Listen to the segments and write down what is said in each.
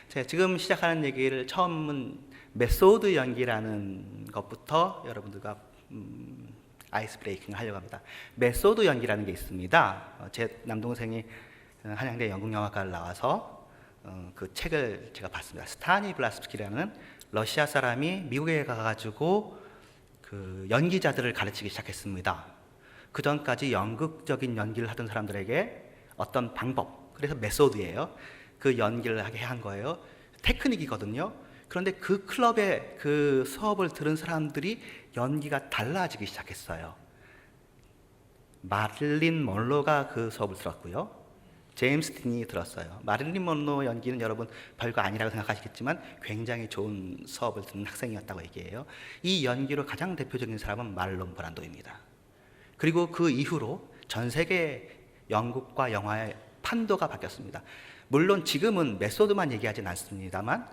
제가 지금 시작하는 얘기를 처음은 메소드 연기라는 것부터 여러분들과 아이스 브레이킹을 하려고 합니다. 메소드 연기라는 게 있습니다. 제 남동생이 한양대 연극영화과를 나와서 그 책을 제가 봤습니다. 스타니블라스키라는 러시아 사람이 미국에 가가지고 그 연기자들을 가르치기 시작했습니다. 그 전까지 연극적인 연기를 하던 사람들에게 어떤 방법, 그래서 메소드예요. 그 연기를 하게 한 거예요. 테크닉이거든요. 그런데 그 클럽에 그 수업을 들은 사람들이 연기가 달라지기 시작했어요. 마릴린 먼로가 그 수업을 들었고요. 제임스 딘이 들었어요. 마릴린 먼로 연기는 여러분 별거 아니라고 생각하시겠지만 굉장히 좋은 수업을 듣는 학생이었다고 얘기해요. 이 연기로 가장 대표적인 사람은 말론 브란도입니다. 그리고 그 이후로 전 세계 연극과 영화의 판도가 바뀌었습니다. 물론 지금은 메소드만 얘기하진 않습니다만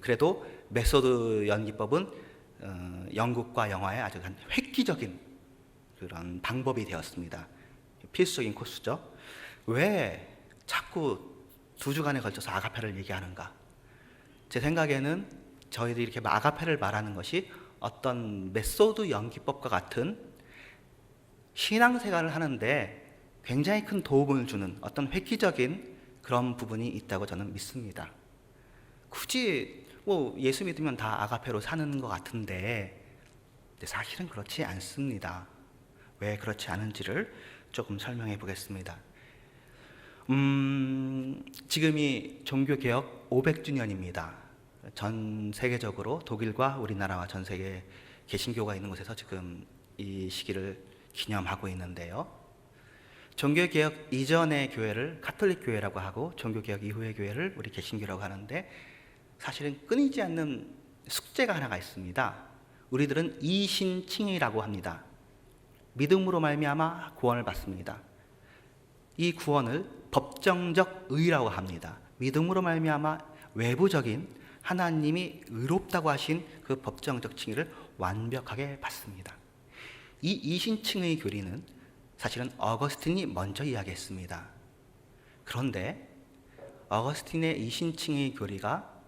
그래도 메소드 연기법은 연극과 영화의 아주 획기적인 그런 방법이 되었습니다. 필수적인 코스죠. 왜 자꾸 두 주간에 걸쳐서 아가페를 얘기하는가? 제 생각에는 저희들이 이렇게 아가페를 말하는 것이 어떤 메소드 연기법과 같은 신앙생활을 하는데 굉장히 큰 도움을 주는 어떤 획기적인 그런 부분이 있다고 저는 믿습니다. 굳이 뭐 예수 믿으면 다 아가페로 사는 것 같은데 사실은 그렇지 않습니다. 왜 그렇지 않은지를 조금 설명해 보겠습니다. 지금이 종교개혁 500주년입니다. 전 세계적으로 독일과 우리나라와 전 세계 개신교가 있는 곳에서 지금 이 시기를 기념하고 있는데요. 종교개혁 이전의 교회를 카톨릭 교회라고 하고 종교개혁 이후의 교회를 우리 개신교라고 하는데 사실은 끊이지 않는 숙제가 하나가 있습니다. 우리들은 이신칭의라고 합니다. 믿음으로 말미암아 구원을 받습니다. 이 구원을 법정적 의라고 합니다. 믿음으로 말미암아 외부적인 하나님이 의롭다고 하신 그 법정적 칭의를 완벽하게 받습니다. 이 이신칭의 교리는 사실은 어거스틴이 먼저 이야기했습니다. 그런데 어거스틴의 이신칭의 교리가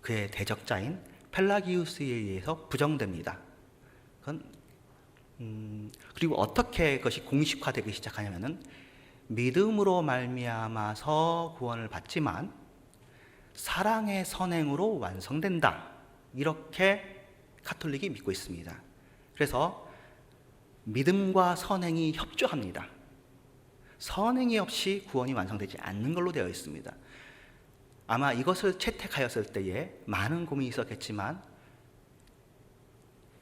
그의 대적자인 펠라기우스에 의해서 부정됩니다. 그리고 어떻게 그것이 공식화되기 시작하냐면은 믿음으로 말미암아서 구원을 받지만 사랑의 선행으로 완성된다. 이렇게 카톨릭이 믿고 있습니다. 그래서 믿음과 선행이 협조합니다. 선행이 없이 구원이 완성되지 않는 걸로 되어 있습니다. 아마 이것을 채택하였을 때에 많은 고민이 있었겠지만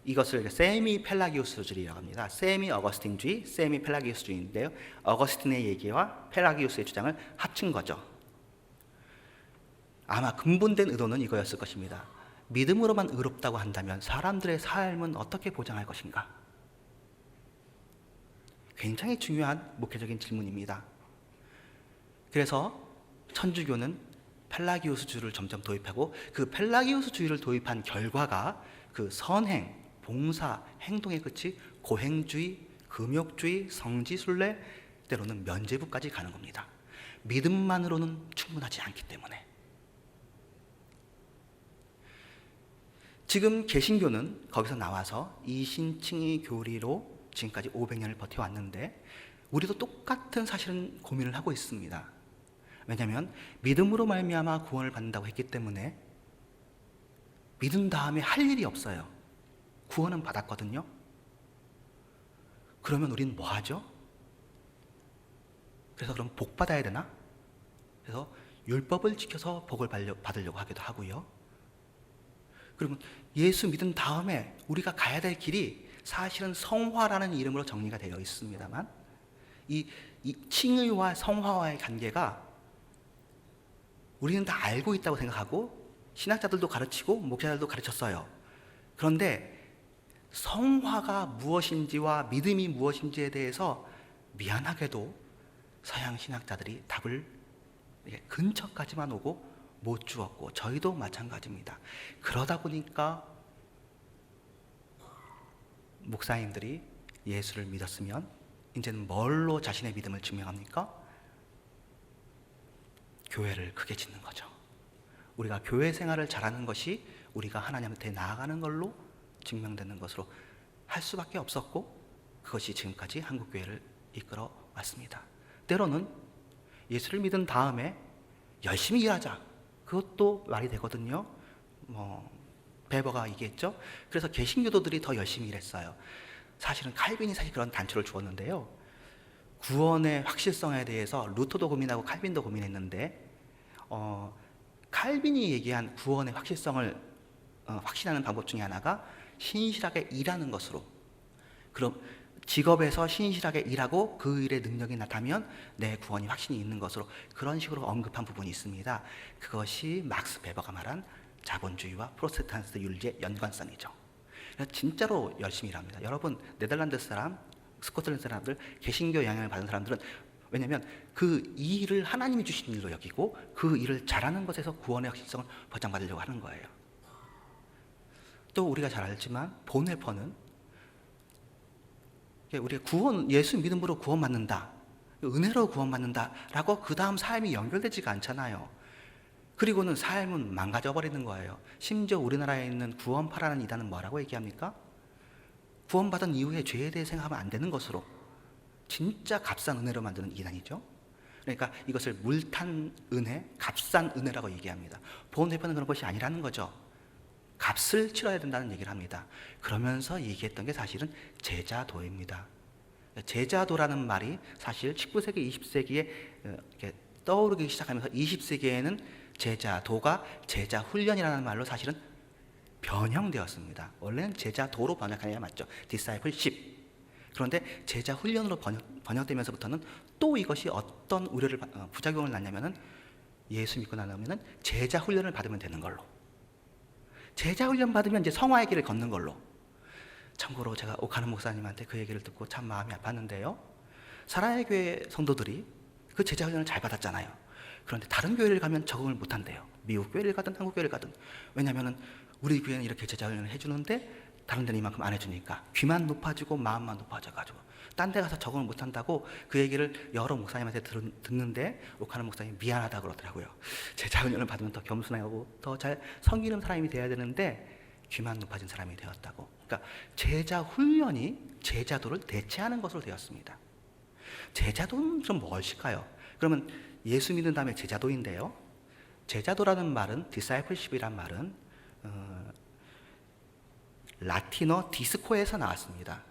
이것을 세미 펠라기우스주의라고 합니다. 세미 어거스틴주의, 세미 펠라기우스주의인데요. 어거스틴의 얘기와 펠라기우스의 주장을 합친 거죠. 아마 근본된 의도는 이거였을 것입니다. 믿음으로만 의롭다고 한다면 사람들의 삶은 어떻게 보장할 것인가? 굉장히 중요한 목회적인 질문입니다. 그래서 천주교는 펠라기우스주의를 점점 도입하고 그 펠라기우스주의를 도입한 결과가 그 선행, 봉사, 행동의 끝이 고행주의, 금욕주의, 성지순례, 때로는 면죄부까지 가는 겁니다. 믿음만으로는 충분하지 않기 때문에. 지금 개신교는 거기서 나와서 이신칭의 교리로 지금까지 500년을 버텨왔는데 우리도 똑같은 사실은 고민을 하고 있습니다. 왜냐하면 믿음으로 말미암아 구원을 받는다고 했기 때문에 믿은 다음에 할 일이 없어요. 구원은 받았거든요. 그러면 우리는 뭐 하죠? 그래서 그럼 복 받아야 되나? 그래서 율법을 지켜서 복을 받으려고 하기도 하고요. 그러면 예수 믿은 다음에 우리가 가야 될 길이 사실은 성화라는 이름으로 정리가 되어 있습니다만 이 칭의와 성화와의 관계가 우리는 다 알고 있다고 생각하고 신학자들도 가르치고 목사들도 가르쳤어요. 그런데 성화가 무엇인지와 믿음이 무엇인지에 대해서 미안하게도 서양 신학자들이 답을 근처까지만 오고 못 주었고 저희도 마찬가지입니다. 그러다 보니까 목사님들이 예수를 믿었으면 이제는 뭘로 자신의 믿음을 증명합니까? 교회를 크게 짓는 거죠. 우리가 교회 생활을 잘하는 것이 우리가 하나님한테 나아가는 걸로 증명되는 것으로 할 수밖에 없었고, 그것이 지금까지 한국교회를 이끌어 왔습니다. 때로는 예수를 믿은 다음에 열심히 일하자, 그것도 말이 되거든요. 베버가 얘기했죠. 그래서 개신교도들이 더 열심히 일했어요. 사실은 칼빈이 그런 단초를 주었는데요. 구원의 확실성에 대해서 루터도 고민하고 칼빈도 고민했는데, 칼빈이 얘기한 구원의 확실성을 확신하는 방법 중에 하나가 신실하게 일하는 것으로, 그럼 직업에서 신실하게 일하고 그 일의 능력이 나타나면 내 구원이 확신이 있는 것으로, 그런 식으로 언급한 부분이 있습니다. 그것이 막스 베버가 말한 자본주의와 프로테스탄트 윤리의 연관성이죠. 진짜로 열심히 일합니다. 여러분, 네덜란드 사람, 스코틀랜드 사람들, 개신교 영향을 받은 사람들은, 왜냐하면 그 일을 하나님이 주신 일로 여기고 그 일을 잘하는 것에서 구원의 확실성을 보장받으려고 하는 거예요. 또 우리가 잘 알지만 본회퍼는 우리가 구원, 예수 믿음으로 구원받는다, 은혜로 구원받는다라고 그 다음 삶이 연결되지가 않잖아요. 그리고는 삶은 망가져 버리는 거예요. 심지어 우리나라에 있는 구원파라는 이단은 뭐라고 얘기합니까? 구원받은 이후에 죄에 대해 생각하면 안 되는 것으로, 진짜 값싼 은혜로 만드는 이단이죠. 그러니까 이것을 물탄 은혜, 값싼 은혜라고 얘기합니다. 보험회표는 그런 것이 아니라는 거죠. 값을 치러야 된다는 얘기를 합니다. 그러면서 얘기했던 게 사실은 제자도입니다. 제자도라는 말이 사실 19세기, 20세기에 떠오르기 시작하면서 20세기에는 제자도가 제자훈련이라는 말로 사실은 변형되었습니다. 원래는 제자도로 번역하는 게 맞죠. discipleship. 그런데 제자훈련으로 번역되면서부터는 또 이것이 어떤 우려를, 부작용을 낳냐면은, 예수 믿고 나면은 제자훈련을 받으면 되는 걸로, 제자훈련 받으면 이제 성화의 길을 걷는 걸로. 참고로 제가 오카노 목사님한테 그 얘기를 듣고 참 마음이 아팠는데요. 사랑의 교회 성도들이 그 제자훈련을 잘 받았잖아요. 그런데 다른 교회를 가면 적응을 못한대요. 미국 교회를 가든 한국 교회를 가든. 왜냐하면 우리 교회는 이렇게 제자훈련을 해주는데 다른 데는 이만큼 안 해주니까 귀만 높아지고 마음만 높아져가지고 딴 데 가서 적응을 못한다고 그 얘기를 여러 목사님한테 듣는데, 오카노 목사님이 미안하다고 그러더라고요. 제자훈련을 받으면 더 겸손하고 더 잘 섬기는 사람이 돼야 되는데 귀만 높아진 사람이 되었다고. 그러니까 제자훈련이 제자도를 대체하는 것으로 되었습니다. 제자도는 좀 무엇일까요? 그러면 예수 믿는 다음에 제자도인데요. 제자도라는 말은, discipleship이란 말은 라틴어 디스코에서 나왔습니다.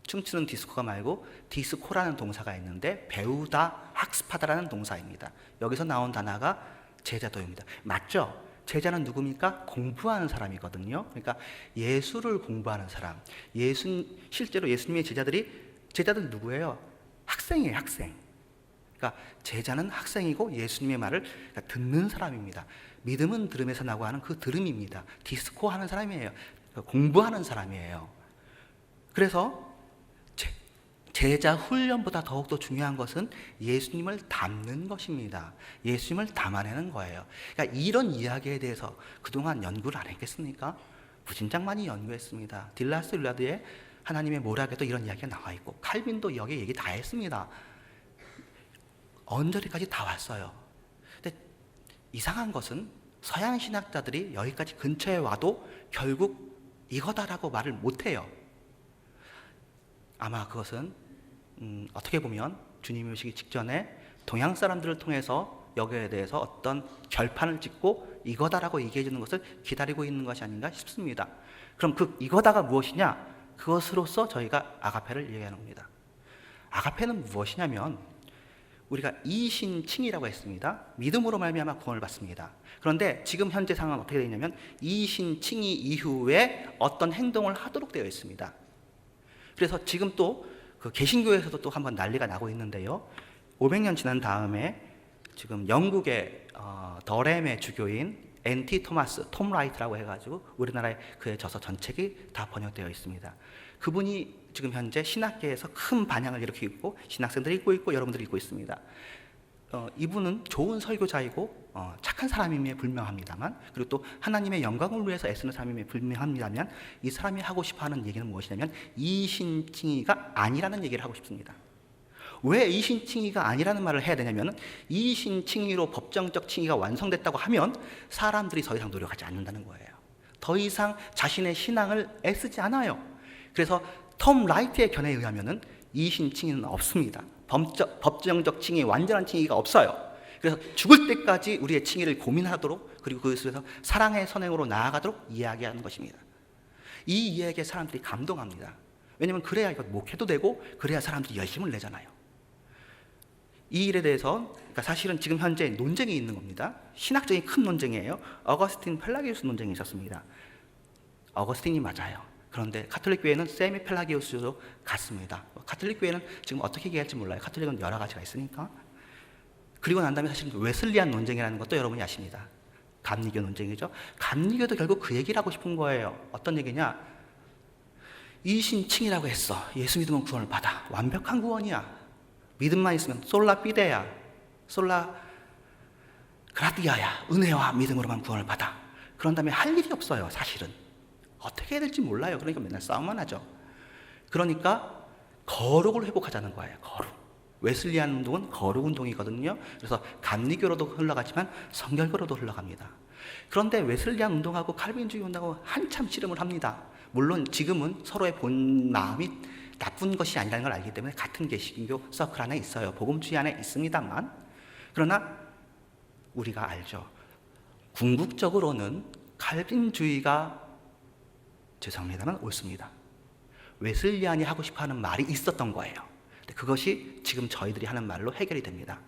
춤추는 디스코가 말고 디스코라는 동사가 있는데 배우다, 학습하다라는 동사입니다. 여기서 나온 단어가 제자도입니다. 맞죠? 제자는 누굽니까? 공부하는 사람이거든요. 그러니까 예수를 공부하는 사람. 실제로 예수님의 제자들 누구예요? 학생이에요, 학생. 그러니까 제자는 학생이고 예수님의 말을 듣는 사람입니다. 믿음은 들음에서 나고 하는 그 들음입니다. 디스코 하는 사람이에요. 공부하는 사람이에요. 그래서 제자 훈련보다 더욱더 중요한 것은 예수님을 담는 것입니다. 예수님을 담아내는 거예요. 그러니까 이런 이야기에 대해서 그동안 연구를 안 했겠습니까? 무진장 많이 연구했습니다. 딜라스 윌라드의 하나님의 모략에도 이런 이야기가 나와 있고, 칼빈도 여기 얘기 다 했습니다. 언저리까지 다 왔어요. 근데 이상한 것은 서양 신학자들이 여기까지 근처에 와도 결국 이거다라고 말을 못해요. 아마 그것은 어떻게 보면 주님이 오시기 직전에 동양 사람들을 통해서 여기에 대해서 어떤 결판을 짓고 이거다라고 얘기해 주는 것을 기다리고 있는 것이 아닌가 싶습니다. 그럼 그 이거다가 무엇이냐? 그것으로서 저희가 아가페를 얘기하는 겁니다. 아가페는 무엇이냐면, 우리가 이신칭이라고 했습니다. 믿음으로 말미암아 구원을 받습니다. 그런데 지금 현재 상황은 어떻게 되어 있냐면, 이신칭이 이후에 어떤 행동을 하도록 되어 있습니다. 그래서 지금 또 그 개신교에서도 또 한번 난리가 나고 있는데요. 500년 지난 다음에 지금 영국의 더램의 주교인 N.T. 토마스, 톰 라이트라고 해가지고 우리나라에 그의 저서 전책이 다 번역되어 있습니다. 그분이 지금 현재 신학계에서 큰 반향을 일으키고 있고, 신학생들이 읽고 있고 여러분들이 읽고 있습니다. 이분은 좋은 설교자이고 착한 사람임에 불명합니다만, 그리고 또 하나님의 영광을 위해서 애쓰는 사람임에 불명합니다만, 이 사람이 하고 싶어하는 얘기는 무엇이냐면 이신칭이가 아니라는 얘기를 하고 싶습니다. 왜 이신칭의가 아니라는 말을 해야 되냐면 이신칭의로 법정적 칭의가 완성됐다고 하면 사람들이 더 이상 노력하지 않는다는 거예요. 더 이상 자신의 신앙을 애쓰지 않아요. 그래서 톰 라이트의 견해에 의하면 이신칭의는 없습니다. 법정적 칭의, 완전한 칭의가 없어요. 그래서 죽을 때까지 우리의 칭의를 고민하도록, 그리고 그것에서 사랑의 선행으로 나아가도록 이야기하는 것입니다. 이 이야기에 사람들이 감동합니다. 왜냐하면 그래야 이거 목회도 되고 그래야 사람들이 열심을 내잖아요. 이 일에 대해서 그러니까 사실은 지금 현재 논쟁이 있는 겁니다. 신학적인 큰 논쟁이에요. 어거스틴 펠라기우스 논쟁이 있었습니다. 어거스틴이 맞아요. 그런데 카톨릭 교회는 세미 펠라기우스로 갔습니다. 카톨릭 교회는 지금 어떻게 얘기할지 몰라요. 카톨릭은 여러 가지가 있으니까. 그리고 난 다음에 사실 웨슬리안 논쟁이라는 것도 여러분이 아십니다. 감리교 논쟁이죠. 감리교도 결국 그 얘기를 하고 싶은 거예요. 어떤 얘기냐? 이신칭이라고 했어. 예수 믿으면 구원을 받아. 완벽한 구원이야. 믿음만 있으면 솔라 피데야, 솔라 그라디아야. 은혜와 믿음으로만 구원을 받아. 그런 다음에 할 일이 없어요. 사실은 어떻게 해야 될지 몰라요. 그러니까 맨날 싸움만 하죠. 그러니까 거룩을 회복하자는 거예요. 거룩. 웨슬리안 운동은 거룩 운동이거든요. 그래서 감리교로도 흘러가지만 성결교로도 흘러갑니다. 그런데 웨슬리안 운동하고 칼빈주의 운동하고 한참 씨름을 합니다. 물론 지금은 서로의 본 마음이 나쁜 것이 아니라는 걸 알기 때문에 같은 개신교 서클 안에 있어요. 복음주의 안에 있습니다만, 그러나 우리가 알죠. 궁극적으로는 칼빈주의가, 죄송합니다만 옳습니다. 웨슬리안이 하고 싶어하는 말이 있었던 거예요. 그것이 지금 저희들이 하는 말로 해결이 됩니다.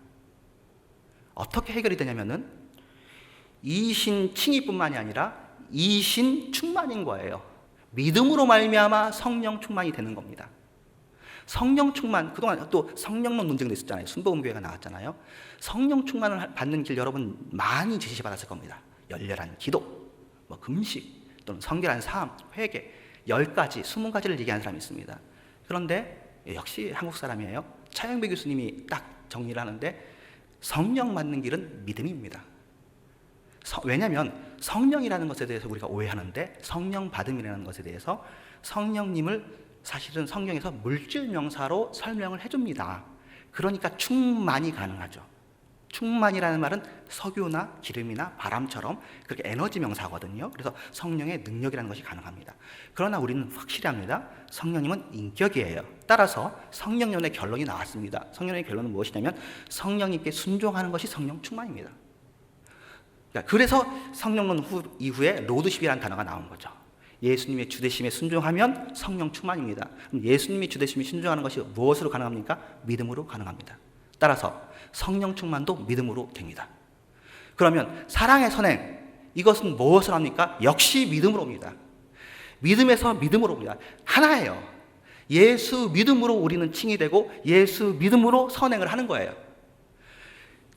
어떻게 해결이 되냐면은 이신 칭의뿐만이 아니라 이신 충만인 거예요. 믿음으로 말미암아 성령 충만이 되는 겁니다. 성령 충만, 그동안 또 성령론 논쟁도 있었잖아요. 순복음교회가 나왔잖아요. 성령 충만을 받는 길 여러분 많이 제시받았을 겁니다. 열렬한 기도, 금식, 또는 성결한 삶, 회개, 10가지, 20가지를 얘기하는 사람이 있습니다. 그런데 역시 한국 사람이에요. 차영배 교수님이 딱 정리를 하는데 성령 받는 길은 믿음입니다. 왜냐하면 성령이라는 것에 대해서 우리가 오해하는데 성령 받음이라는 것에 대해서 성령님을 사실은 성경에서 물질 명사로 설명을 해줍니다. 그러니까 충만이 가능하죠. 충만이라는 말은 석유나 기름이나 바람처럼 그렇게 에너지 명사거든요. 그래서 성령의 능력이라는 것이 가능합니다. 그러나 우리는 확실히 합니다. 성령님은 인격이에요. 따라서 성령론의 결론이 나왔습니다. 성령의 결론은 무엇이냐면 성령님께 순종하는 것이 성령 충만입니다. 그래서 성령론 이후에 로드십이라는 단어가 나온 거죠. 예수님의 주되심에 순종하면 성령 충만입니다. 그럼 예수님의 주되심에 순종하는 것이 무엇으로 가능합니까? 믿음으로 가능합니다. 따라서 성령 충만도 믿음으로 됩니다. 그러면 사랑의 선행, 이것은 무엇을 합니까? 역시 믿음으로 옵니다. 믿음에서 믿음으로 옵니다. 하나예요. 예수 믿음으로 우리는 칭의되고 예수 믿음으로 선행을 하는 거예요.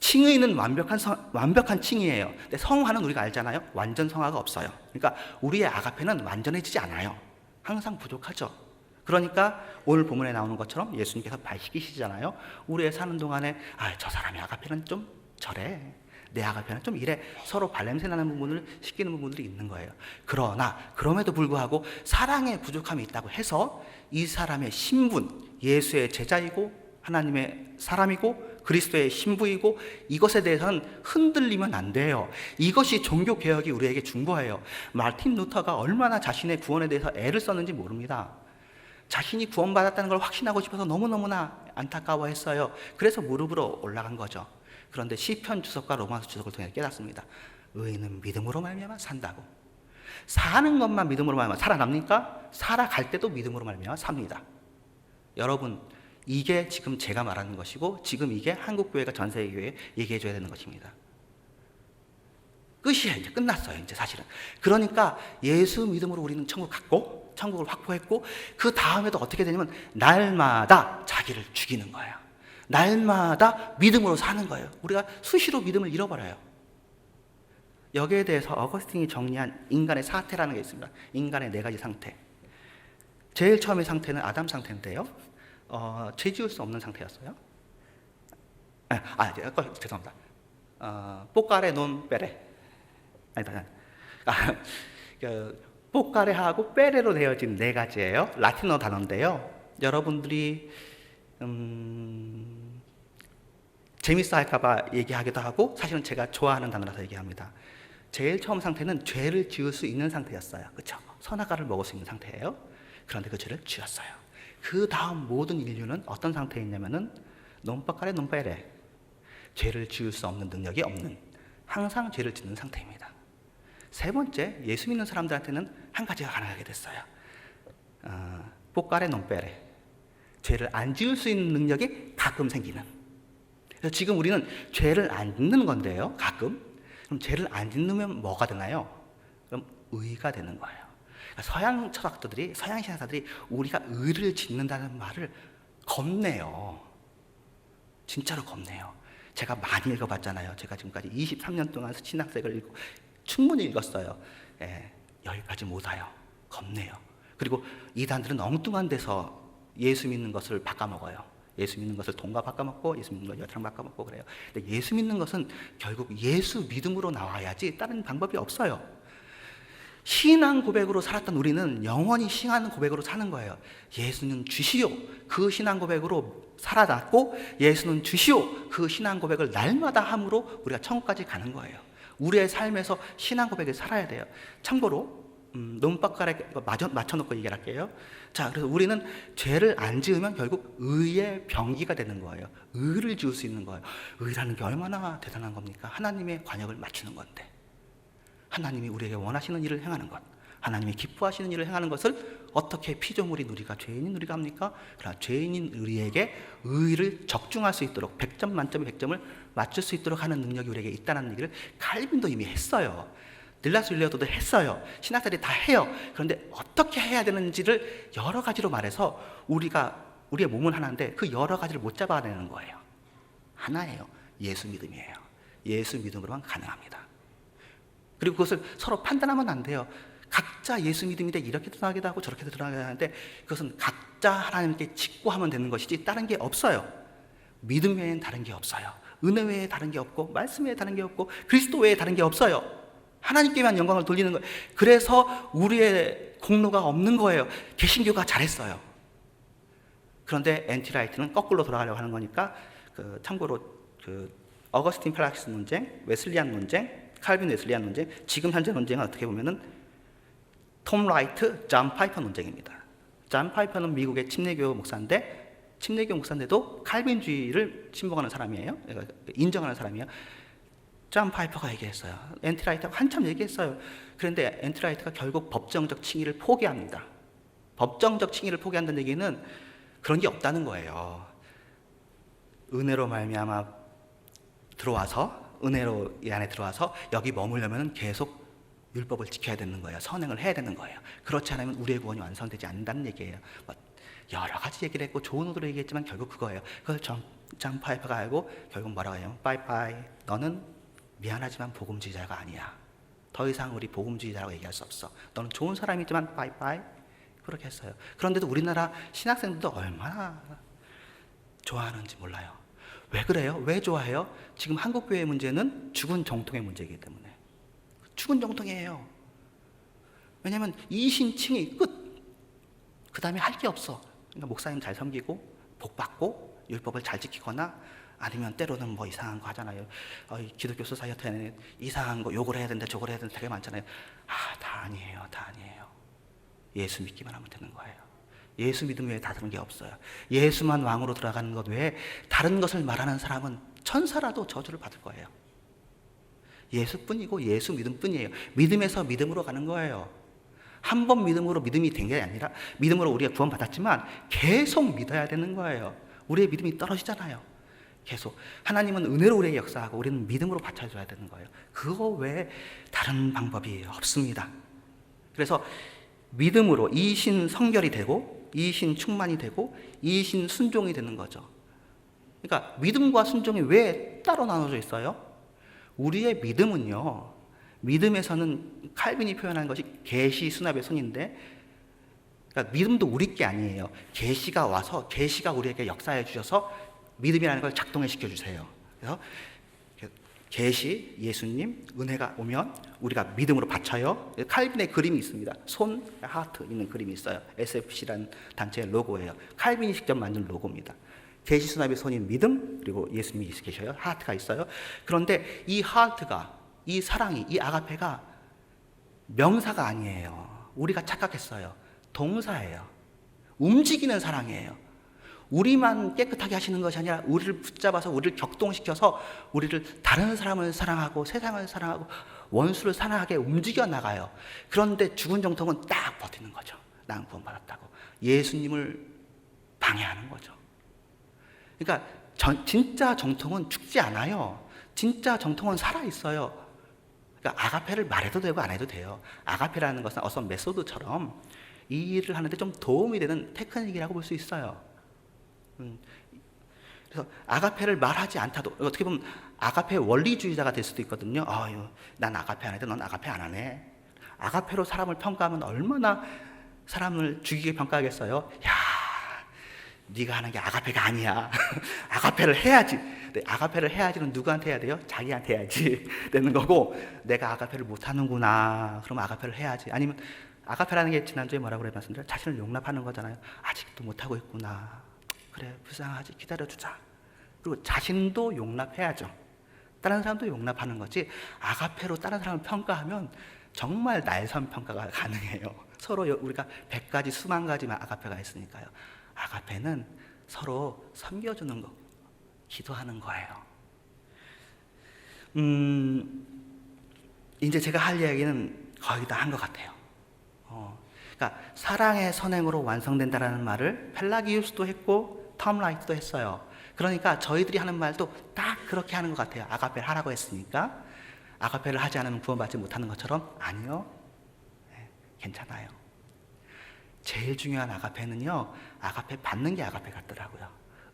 칭의는 완벽한 칭의예요. 근데 성화는 우리가 알잖아요. 완전 성화가 없어요. 그러니까 우리의 아가페는 완전해지지 않아요. 항상 부족하죠. 그러니까 오늘 본문에 나오는 것처럼 예수님께서 발 씻기시잖아요. 우리의 사는 동안에 저 사람의 아가페는 좀 저래, 내 아가페는 좀 이래, 서로 발냄새 나는 부분을 씻기는 부분들이 있는 거예요. 그러나 그럼에도 불구하고 사랑의 부족함이 있다고 해서 이 사람의 신분, 예수의 제자이고 하나님의 사람이고 그리스도의 신부이고 이것에 대해서는 흔들리면 안 돼요. 이것이 종교개혁이 우리에게 준 거예요. 마틴 루터가 얼마나 자신의 구원에 대해서 애를 썼는지 모릅니다. 자신이 구원받았다는 걸 확신하고 싶어서 너무너무나 안타까워했어요. 그래서 무릎으로 올라간 거죠. 그런데 시편 주석과 로마서 주석을 통해 깨닫습니다. 의인은 믿음으로 말미암아 산다고. 사는 것만 믿음으로 말미암아 살아납니까? 살아갈 때도 믿음으로 말미암아 삽니다. 여러분, 이게 지금 제가 말하는 것이고 지금 이게 한국교회가 전세계교회에 얘기해 줘야 되는 것입니다. 끝이야. 이제 끝났어요. 이제 사실은. 그러니까 예수 믿음으로 우리는 천국 갔고 천국을 확보했고 그 다음에도 어떻게 되냐면 날마다 자기를 죽이는 거예요. 날마다 믿음으로 사는 거예요. 우리가 수시로 믿음을 잃어버려요. 여기에 대해서 어거스틴이 정리한 인간의 사태라는 게 있습니다. 인간의 4가지 상태. 제일 처음의 상태는 아담 상태인데요. 죄 지을 수 없는 상태였어요. 죄송합니다. 뽀까레 논 빼레. 뽀까레하고 빼레로 되어진 4가지예요. 라틴어 단어인데요. 여러분들이 재밌어 할까봐 얘기하기도 하고 사실은 제가 좋아하는 단어라서 얘기합니다. 제일 처음 상태는 죄를 지을 수 있는 상태였어요. 그렇죠? 선악과를 먹을 수 있는 상태예요. 그런데 그 죄를 지었어요. 그 다음 모든 인류는 어떤 상태에 있냐면은 논박가래 논빠래, 죄를 지을 수 없는 능력이 없는, 항상 죄를 짓는 상태입니다. 세 번째, 예수 믿는 사람들한테는 한 가지가 가능하게 됐어요. 뽀까래 논빠래, 죄를 안 지을 수 있는 능력이 가끔 생기는. 그래서 지금 우리는 죄를 안 짓는 건데요, 가끔. 그럼 죄를 안 짓으면 뭐가 되나요? 그럼 의가 되는 거예요. 그러니까 서양 철학자들이, 서양 신학자들이 우리가 의를 짓는다는 말을 겁내요. 진짜로 겁내요. 제가 많이 읽어봤잖아요. 제가 지금까지 23년 동안 신학책을 충분히 읽었어요. 예, 여기까지 못 와요. 겁내요. 그리고 이단들은 엉뚱한 데서 예수 믿는 것을 바꿔먹어요. 예수 믿는 것을 돈과 바꿔먹고 예수 믿는 걸 여자랑 바꿔먹고 그래요. 근데 예수 믿는 것은 결국 예수 믿음으로 나와야지 다른 방법이 없어요. 신앙 고백으로 살았던 우리는 영원히 신앙 고백으로 사는 거예요. 예수는 주시오. 그 신앙 고백으로 살아났고 예수는 주시오. 그 신앙 고백을 날마다 함으로 우리가 천국까지 가는 거예요. 우리의 삶에서 신앙 고백을 살아야 돼요. 참고로 논박가래 맞춰놓고 얘기를 할게요. 자, 그래서 우리는 죄를 안 지으면 결국 의의 병기가 되는 거예요. 의를 지을 수 있는 거예요. 의라는 게 얼마나 대단한 겁니까? 하나님의 관역을 맞추는 건데, 하나님이 우리에게 원하시는 일을 행하는 것, 하나님이 기뻐하시는 일을 행하는 것을 어떻게 피조물인 우리가, 죄인인 우리가 합니까? 그러나 죄인인 우리에게 의를 적중할 수 있도록 100점 만점에 100점을 맞출 수 있도록 하는 능력이 우리에게 있다는 얘기를 칼빈도 이미 했어요. 닐라스 윌리어드도 했어요. 신학자들이 다 해요. 그런데 어떻게 해야 되는지를 여러 가지로 말해서 우리의 몸은 하나인데 그 여러 가지를 못 잡아내는 거예요. 하나예요. 예수 믿음이에요. 예수 믿음으로만 가능합니다. 그리고 그것을 서로 판단하면 안 돼요. 각자 예수 믿음인데 이렇게 드러나기도 하고 저렇게 드러나기도 하는데 그것은 각자 하나님께 직구하면 되는 것이지 다른 게 없어요. 믿음 외에는 다른 게 없어요. 은혜 외에 다른 게 없고 말씀 외에 다른 게 없고 그리스도 외에 다른 게 없어요. 하나님께만 영광을 돌리는 거예요. 그래서 우리의 공로가 없는 거예요. 개신교가 잘했어요. 그런데 엔티라이트는 거꾸로 돌아가려고 하는 거니까 참고로 어거스틴 펠락시스 논쟁, 웨슬리안 논쟁, 칼빈 웨슬리안 논쟁, 지금 현재 논쟁은 어떻게 보면은 톰 라이트, 존 파이퍼 논쟁입니다. 존 파이퍼는 미국의 침례교 목사인데 침례교 목사인데도 칼빈주의를 신봉하는 사람이에요. 인정하는 사람이에요. 존 파이퍼가 얘기했어요. 엔티라이트가 한참 얘기했어요. 그런데 엔티라이트가 결국 법정적 칭의를 포기합니다. 법정적 칭의를 포기한다는 얘기는 그런 게 없다는 거예요. 은혜로 말미암아 들어와서, 은혜로 이 안에 들어와서 여기 머물려면 계속 율법을 지켜야 되는 거예요. 선행을 해야 되는 거예요. 그렇지 않으면 우리의 구원이 완성되지 않는다는 얘기예요. 여러 가지 얘기를 했고 좋은 의도로 얘기했지만 결국 그거예요. 그걸 존 파이퍼가 알고 결국 뭐라고 해요? 빠이빠이. 너는 미안하지만 복음주의자가 아니야. 더 이상 우리 복음주의자라고 얘기할 수 없어. 너는 좋은 사람이지만 빠이빠이. 그렇게 했어요. 그런데도 우리나라 신학생들도 얼마나 좋아하는지 몰라요. 왜 그래요? 왜 좋아해요? 지금 한국교회의 문제는 죽은 정통의 문제이기 때문에. 죽은 정통이에요. 왜냐하면 이신칭이 끝. 그 다음에 할 게 없어. 그러니까 목사님 잘 섬기고 복 받고 율법을 잘 지키거나 아니면 때로는 뭐 이상한 거 하잖아요. 기독교 소사이어티에는 이상한 거 요걸 해야 된다 저걸 해야 된다 되게 많잖아요. 다 아니에요. 다 아니에요. 예수 믿기만 하면 되는 거예요. 예수 믿음 외에 다른 게 없어요. 예수만 왕으로 들어가는 것 외에 다른 것을 말하는 사람은 천사라도 저주를 받을 거예요. 예수뿐이고 예수 믿음뿐이에요. 믿음에서 믿음으로 가는 거예요. 한 번 믿음으로 믿음이 된 게 아니라 믿음으로 우리가 구원받았지만 계속 믿어야 되는 거예요. 우리의 믿음이 떨어지잖아요. 계속 하나님은 은혜로 우리에게 역사하고 우리는 믿음으로 받쳐줘야 되는 거예요. 그거 외에 다른 방법이 없습니다. 그래서 믿음으로 이신 성결이 되고 이신 충만이 되고 이신 순종이 되는 거죠. 그러니까 믿음과 순종이 왜 따로 나눠져 있어요? 우리의 믿음은요, 믿음에서는 칼빈이 표현한 것이 계시 수납의 손인데, 그러니까 믿음도 우리 게 아니에요. 계시가 와서 계시가 우리에게 역사해 주셔서 믿음이라는 걸 작동해 시켜 주세요. 그래서 계시, 예수님, 은혜가 오면 우리가 믿음으로 바쳐요. 칼빈의 그림이 있습니다. 손, 하트 있는 그림이 있어요. SFC라는 단체의 로고예요. 칼빈이 직접 만든 로고입니다. 계시수납의 손인 믿음, 그리고 예수님이 계셔요. 하트가 있어요. 그런데 이 하트가, 이 사랑이, 이 아가페가 명사가 아니에요. 우리가 착각했어요. 동사예요. 움직이는 사랑이에요. 우리만 깨끗하게 하시는 것이 아니라 우리를 붙잡아서 우리를 격동시켜서 우리를 다른 사람을 사랑하고 세상을 사랑하고 원수를 사랑하게 움직여 나가요. 그런데 죽은 정통은 딱 버티는 거죠. 난 구원받았다고. 예수님을 방해하는 거죠. 그러니까 진짜 정통은 죽지 않아요. 진짜 정통은 살아있어요. 그러니까 아가페를 말해도 되고 안 해도 돼요. 아가페라는 것은 어떤 메소드처럼 이 일을 하는데 좀 도움이 되는 테크닉이라고 볼 수 있어요. 그래서 아가페를 말하지 않다도 어떻게 보면 아가페 원리주의자가 될 수도 있거든요. 난 아가페 안 해도 넌 아가페 안 하네. 아가페로 사람을 평가하면 얼마나 사람을 죽이게 평가하겠어요. 야, 네가 하는 게 아가페가 아니야. 아가페를 해야지. 근데 아가페를 해야지는 누구한테 해야 돼요? 자기한테 해야지 되는 거고, 내가 아가페를 못하는구나. 그럼 아가페를 해야지. 아니면 아가페라는 게 지난주에 뭐라고 말씀드렸죠? 자신을 용납하는 거잖아요. 아직도 못하고 있구나. 그래, 불쌍하지. 기다려주자. 그리고 자신도 용납해야죠. 다른 사람도 용납하는 거지. 아가페로 다른 사람을 평가하면 정말 날선 평가가 가능해요. 서로 우리가 100가지 수만 가지만 아가페가 있으니까요. 아가페는 서로 섬겨주는 거, 기도하는 거예요. 이제 제가 할 이야기는 거의 다 한 것 같아요. 그러니까 사랑의 선행으로 완성된다라는 말을 펠라기우스도 했고 톰 라이트도 했어요. 그러니까 저희들이 하는 말도 딱 그렇게 하는 것 같아요. 아가페를 하라고 했으니까. 아가페를 하지 않으면 구원받지 못하는 것처럼? 아니요. 네, 괜찮아요. 제일 중요한 아가페는요, 아가페 받는 게 아가페 같더라고요.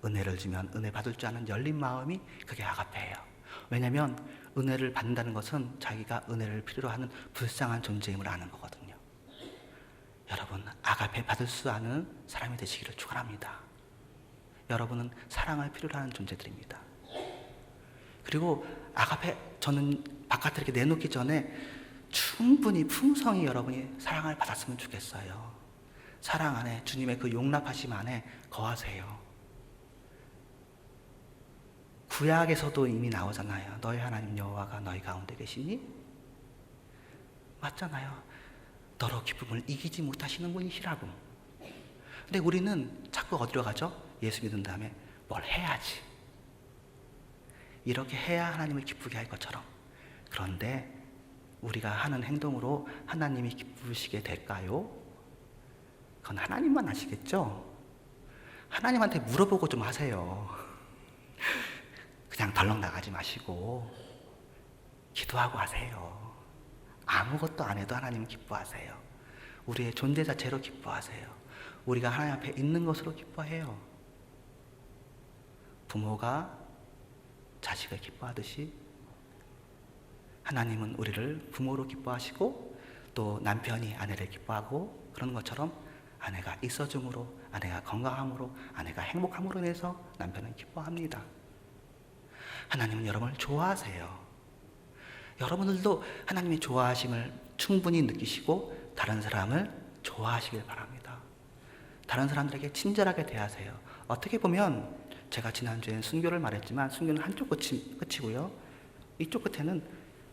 은혜를 주면 은혜 받을 줄 아는 열린 마음이 그게 아가페예요. 왜냐하면 은혜를 받는다는 것은 자기가 은혜를 필요로 하는 불쌍한 존재임을 아는 거거든요. 여러분, 아가페 받을 수 아는 사람이 되시기를 축원합니다. 여러분은 사랑을 필요로 하는 존재들입니다. 그리고 아가페, 저는 바깥에 이렇게 내놓기 전에 충분히 풍성히 여러분이 사랑을 받았으면 좋겠어요. 사랑 안에, 주님의 그 용납하심 안에 거하세요. 구약에서도 이미 나오잖아요. 너희 하나님 여호와가 너희 가운데 계시니? 맞잖아요. 너로 기쁨을 이기지 못하시는 분이시라고. 근데 우리는 자꾸 어디로 가죠? 예수 믿은 다음에 뭘 해야지. 이렇게 해야 하나님을 기쁘게 할 것처럼. 그런데 우리가 하는 행동으로 하나님이 기쁘시게 될까요? 그건 하나님만 아시겠죠? 하나님한테 물어보고 좀 하세요. 그냥 덜렁 나가지 마시고 기도하고 하세요. 아무것도 안 해도 하나님 기뻐하세요. 우리의 존재 자체로 기뻐하세요. 우리가 하나님 앞에 있는 것으로 기뻐해요. 부모가 자식을 기뻐하듯이 하나님은 우리를 부모로 기뻐하시고 또 남편이 아내를 기뻐하고 그런 것처럼 아내가 있어줌으로, 아내가 건강함으로, 아내가 행복함으로 인해서 남편은 기뻐합니다. 하나님은 여러분을 좋아하세요. 여러분들도 하나님의 좋아하심을 충분히 느끼시고 다른 사람을 좋아하시길 바랍니다. 다른 사람들에게 친절하게 대하세요. 어떻게 보면 제가 지난주에 순교를 말했지만 순교는 한쪽 끝이고요. 이쪽 끝에는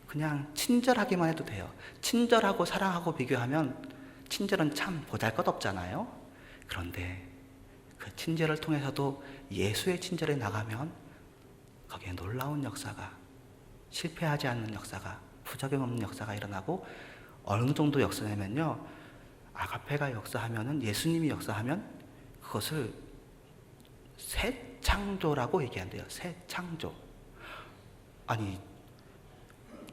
그냥 친절하기만 해도 돼요. 친절하고 사랑하고 비교하면 친절은 참 보잘것없잖아요. 그런데 그 친절을 통해서도 예수의 친절에 나가면 거기에 놀라운 역사가, 실패하지 않는 역사가, 부작용 없는 역사가 일어나고, 어느 정도 역사냐면요, 아가페가 역사하면은, 예수님이 역사하면 그것을 새 창조라고 얘기한대요. 새 창조. 아니,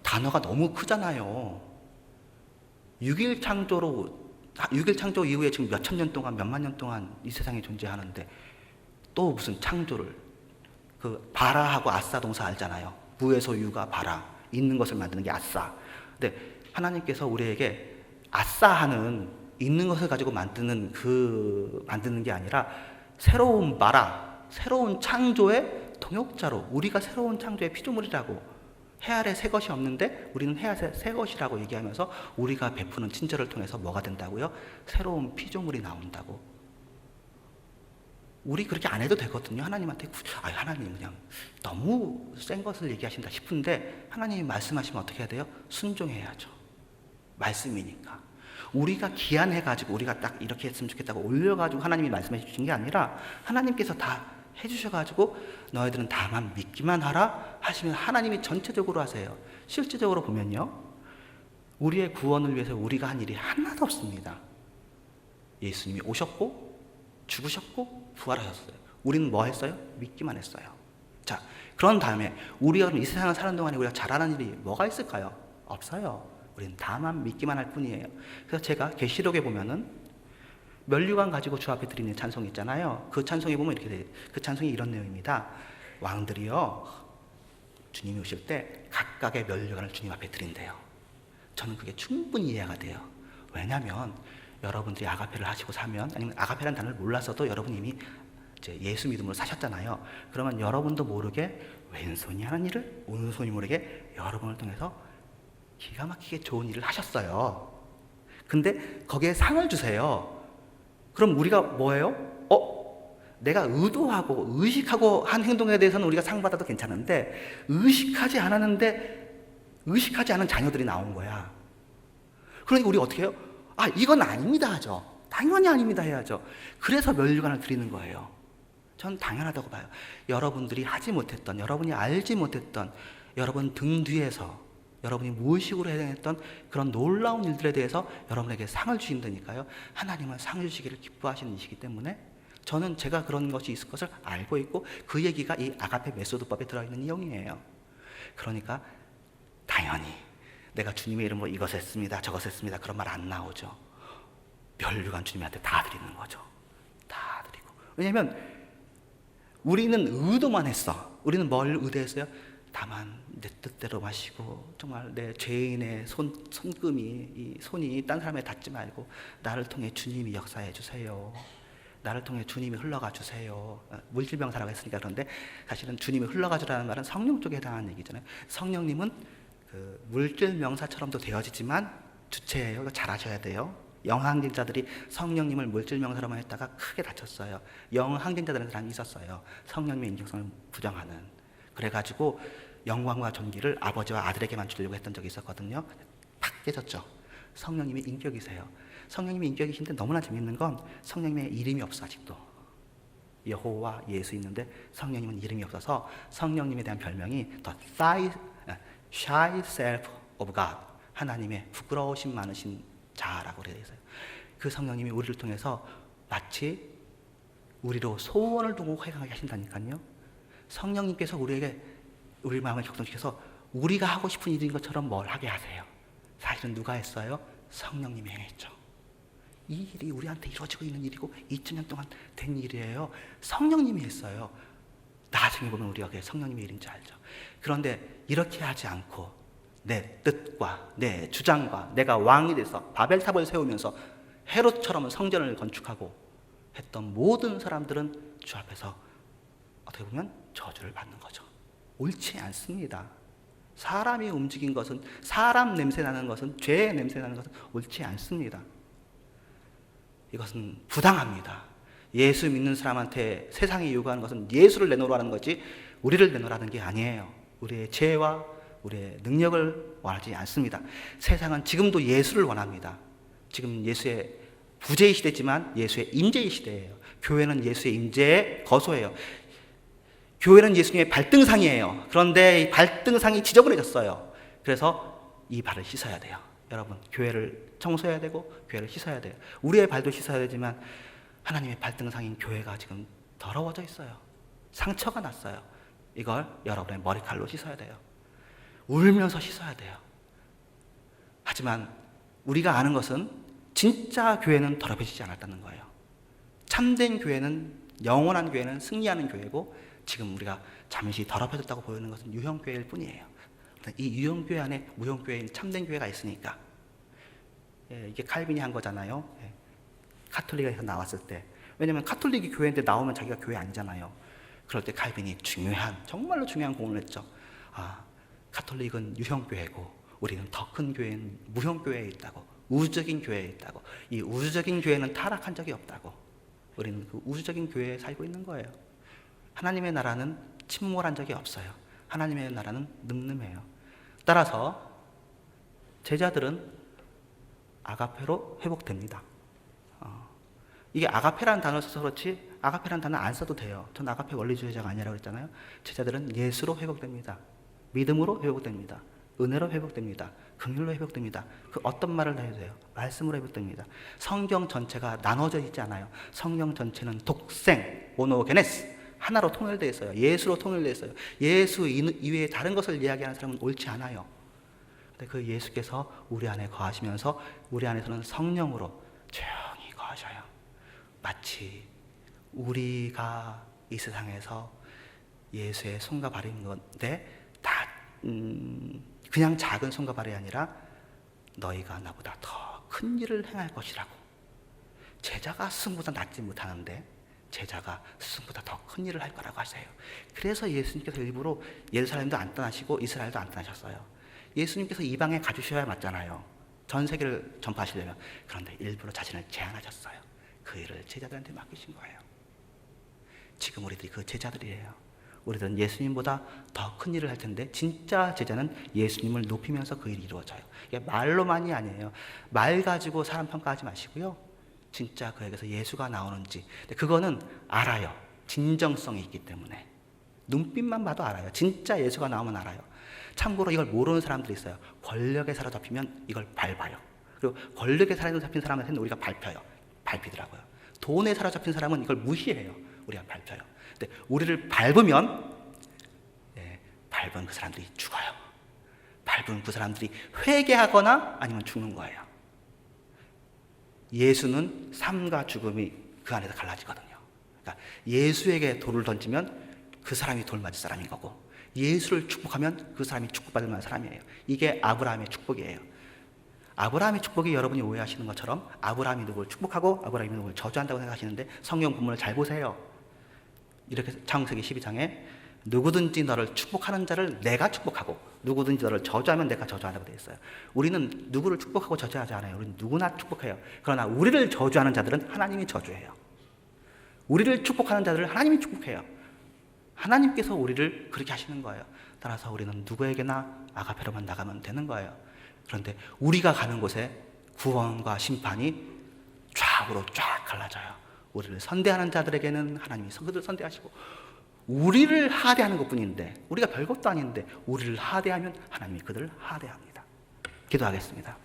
단어가 너무 크잖아요. 6일 창조 이후에 지금 몇천 년 동안, 몇만 년 동안 이 세상에 존재하는데 또 무슨 창조를, 그 바라하고 아싸 동사 알잖아요. 무에서 유가 바라, 있는 것을 만드는 게 아싸. 근데 하나님께서 우리에게 아싸하는 있는 것을 가지고 만드는 게 아니라 새로운 바라, 새로운 창조의 동역자로, 우리가 새로운 창조의 피조물이라고, 해 아래 새 것이 없는데 우리는 해 아래 새 것이라고 얘기하면서 우리가 베푸는 친절을 통해서 뭐가 된다고요? 새로운 피조물이 나온다고. 우리 그렇게 안 해도 되거든요. 하나님한테 하나님 그냥 너무 센 것을 얘기하신다 싶은데 하나님이 말씀하시면 어떻게 해야 돼요? 순종해야죠. 말씀이니까. 우리가 기한해가지고 우리가 딱 이렇게 했으면 좋겠다고 올려가지고 하나님이 말씀해 주신 게 아니라 하나님께서 다 해주셔가지고 너희들은 다만 믿기만 하라 하시면 하나님이 전체적으로 하세요. 실제적으로 보면요, 우리의 구원을 위해서 우리가 한 일이 하나도 없습니다. 예수님이 오셨고 죽으셨고 부활하셨어요. 우리는 뭐 했어요? 믿기만 했어요. 자, 그런 다음에 우리가 이 세상을 사는 동안에 우리가 잘하는 일이 뭐가 있을까요? 없어요. 우리는 다만 믿기만 할 뿐이에요. 그래서 제가 계시록에 보면은 면류관 가지고 주 앞에 드리는 찬송이 있잖아요. 그 찬송에 보면 이렇게 돼요. 그 찬송이 이런 내용입니다. 왕들이요, 주님이 오실 때 각각의 면류관을 주님 앞에 드린대요. 저는 그게 충분히 이해가 돼요. 왜냐하면 여러분들이 아가페를 하시고 사면, 아니면 아가페라는 단어를 몰랐어도 여러분 이미 이제 예수 믿음으로 사셨잖아요. 그러면 여러분도 모르게 왼손이 하는 일을 오른손이 모르게 여러분을 통해서 기가 막히게 좋은 일을 하셨어요. 근데 거기에 상을 주세요. 그럼 우리가 뭐예요? 내가 의도하고 의식하고 한 행동에 대해서는 우리가 상 받아도 괜찮은데 의식하지 않았는데 의식하지 않은 자녀들이 나온 거야. 그러니까 우리 어떻게 해요? 이건 아닙니다 하죠. 당연히 아닙니다 해야죠. 그래서 면류관을 드리는 거예요. 전 당연하다고 봐요. 여러분들이 하지 못했던, 여러분이 알지 못했던, 여러분 등 뒤에서 여러분이 무의식으로 행했던 그런 놀라운 일들에 대해서 여러분에게 상을 주신다니까요. 하나님은 상을 주시기를 기뻐하시는 이시기 때문에 저는 제가 그런 것이 있을 것을 알고 있고 그 얘기가 이 아가페 메소드법에 들어있는 내용이에요. 그러니까 당연히 내가 주님의 이름으로 이것 했습니다, 저것 했습니다, 그런 말 안 나오죠. 면류관 주님한테 다 드리는 거죠. 다 드리고. 왜냐하면 우리는 의도만 했어. 우리는 뭘 의도했어요? 다만 내 뜻대로 마시고 정말 내 죄인의 손금이, 이 손이 딴 사람에 닿지 말고 나를 통해 주님이 역사해 주세요. 나를 통해 주님이 흘러가 주세요. 물질병사라고 했으니까 그런데 사실은 주님이 흘러가 주라는 말은 성령 쪽에 해당하는 얘기잖아요. 성령님은 그 물질명사처럼도 되어지지만 주체예요. 이거 잘 아셔야 돼요. 영항쟁자들이 성령님을 물질명사로만 했다가 크게 다쳤어요. 영항쟁자들은 사람이 있었어요. 성령님의 인격성을 부정하는. 그래가지고 영광과 존귀를 아버지와 아들에게만 주려고 했던 적이 있었거든요. 팍 깨졌죠. 성령님이 인격이세요. 성령님이 인격이신데 너무나 재밌는 건 성령님의 이름이 없어. 아직도 여호와 예수 있는데 성령님은 이름이 없어서 성령님에 대한 별명이 The Shy Self of God, 하나님의 부끄러우심 많으신 자라고 되어 있어요. 그 성령님이 우리를 통해서 마치 우리로 소원을 두고 회개하게 하신다니까요. 성령님께서 우리에게 우리 마음을 격동시켜서 우리가 하고 싶은 일인 것처럼 뭘 하게 하세요. 사실은 누가 했어요? 성령님이 행했죠. 이 일이 우리한테 이루어지고 있는 일이고 2000년 동안 된 일이에요. 성령님이 했어요. 나중에 보면 우리가 그게 성령님의 일인 줄 알죠. 그런데 이렇게 하지 않고 내 뜻과 내 주장과 내가 왕이 돼서 바벨탑을 세우면서 헤롯처럼 성전을 건축하고 했던 모든 사람들은 주 앞에서 어떻게 보면 저주를 받는 거죠. 옳지 않습니다. 사람이 움직인 것은, 사람 냄새 나는 것은, 죄의 냄새 나는 것은 옳지 않습니다. 이것은 부당합니다. 예수 믿는 사람한테 세상이 요구하는 것은 예수를 내놓으라는 거지 우리를 내놓으라는 게 아니에요. 우리의 죄와 우리의 능력을 원하지 않습니다. 세상은 지금도 예수를 원합니다. 지금 예수의 부재의 시대지만 예수의 임재의 시대예요. 교회는 예수의 임재의 거소예요. 교회는 예수님의 발등상이에요. 그런데 이 발등상이 지저분해졌어요. 그래서 이 발을 씻어야 돼요. 여러분, 교회를 청소해야 되고 교회를 씻어야 돼요. 우리의 발도 씻어야 되지만 하나님의 발등상인 교회가 지금 더러워져 있어요. 상처가 났어요. 이걸 여러분의 머리칼로 씻어야 돼요. 울면서 씻어야 돼요. 하지만 우리가 아는 것은 진짜 교회는 더럽혀지지 않았다는 거예요. 참된 교회는, 영원한 교회는 승리하는 교회고 지금 우리가 잠시 더럽혀졌다고 보이는 것은 유형교회일 뿐이에요. 이 유형교회 안에 무형교회인 참된 교회가 있으니까. 이게 칼빈이 한 거잖아요. 카톨릭에서 나왔을 때. 왜냐하면 카톨릭이 교회인데 나오면 자기가 교회 아니잖아요. 그럴 때 칼빈이 정말로 중요한 공헌을 했죠. 카톨릭은 유형교회고 우리는 더 큰 교회는 무형교회에 있다고, 우주적인 교회에 있다고. 이 우주적인 교회는 타락한 적이 없다고. 우리는 그 우주적인 교회에 살고 있는 거예요. 하나님의 나라는 침몰한 적이 없어요. 하나님의 나라는 늠름해요. 따라서 제자들은 아가페로 회복됩니다. 이게 아가페라는 단어를 써서 그렇지 아가페라는 단어 안 써도 돼요. 전 아가페 원리주의자가 아니라고 했잖아요. 제자들은 예수로 회복됩니다. 믿음으로 회복됩니다. 은혜로 회복됩니다. 긍휼로 회복됩니다. 그 어떤 말을 해도 돼요. 말씀으로 회복됩니다. 성경 전체가 나눠져 있지 않아요. 성경 전체는 독생, 모노게네스 하나로 통일되어 있어요. 예수로 통일되어 있어요. 예수 이외에 다른 것을 이야기하는 사람은 옳지 않아요. 근데 그 예수께서 우리 안에 거하시면서 우리 안에서는 성령으로 조용히 거하셔요. 마치 우리가 이 세상에서 예수의 손과 발인 건데 다 그냥 작은 손과 발이 아니라 너희가 나보다 더 큰 일을 행할 것이라고. 제자가 스승보다 낫지 못하는데 제자가 스승보다 더 큰 일을 할 거라고 하세요. 그래서 예수님께서 일부러 예루살렘도 안 떠나시고 이스라엘도 안 떠나셨어요. 예수님께서 이방에 가주셔야 맞잖아요. 전 세계를 전파하시려면. 그런데 일부러 자신을 제한하셨어요. 그 일을 제자들한테 맡기신 거예요. 지금 우리들이 그 제자들이에요. 우리들은 예수님보다 더 큰 일을 할 텐데 진짜 제자는 예수님을 높이면서 그 일이 이루어져요. 이게 말로만이 아니에요. 말 가지고 사람 평가하지 마시고요. 진짜 그에게서 예수가 나오는지 그거는 알아요. 진정성이 있기 때문에. 눈빛만 봐도 알아요. 진짜 예수가 나오면 알아요. 참고로 이걸 모르는 사람들이 있어요. 권력에 사로잡히면 이걸 밟아요. 그리고 권력에 사로잡힌 사람한테는 우리가 밟히더라고요. 돈에 사로잡힌 사람은 이걸 무시해요. 우리가 밟혀요. 근데 우리를 밟으면 밟은 그 사람들이 죽어요. 밟은 그 사람들이 회개하거나 아니면 죽는 거예요. 예수는 삶과 죽음이 그 안에서 갈라지거든요. 그러니까 예수에게 돌을 던지면 그 사람이 돌 맞을 사람인 거고 예수를 축복하면 그 사람이 축복받을 만한 사람이에요. 이게 아브라함의 축복이에요. 아브라함의 축복이 여러분이 오해하시는 것처럼 아브라함이 누구를 축복하고 아브라함이 누구를 저주한다고 생각하시는데 성경 본문을 잘 보세요. 이렇게 창세기 12장에 누구든지 너를 축복하는 자를 내가 축복하고 누구든지 너를 저주하면 내가 저주한다고 되어 있어요. 우리는 누구를 축복하고 저주하지 않아요. 우리는 누구나 축복해요. 그러나 우리를 저주하는 자들은 하나님이 저주해요. 우리를 축복하는 자들을 하나님이 축복해요. 하나님께서 우리를 그렇게 하시는 거예요. 따라서 우리는 누구에게나 아가페로만 나가면 되는 거예요. 그런데 우리가 가는 곳에 구원과 심판이 좌우로 쫙 갈라져요. 우리를 선대하는 자들에게는 하나님이 그들을 선대하시고 우리를 하대하는 것뿐인데 우리가 별것도 아닌데 우리를 하대하면 하나님이 그들을 하대합니다. 기도하겠습니다.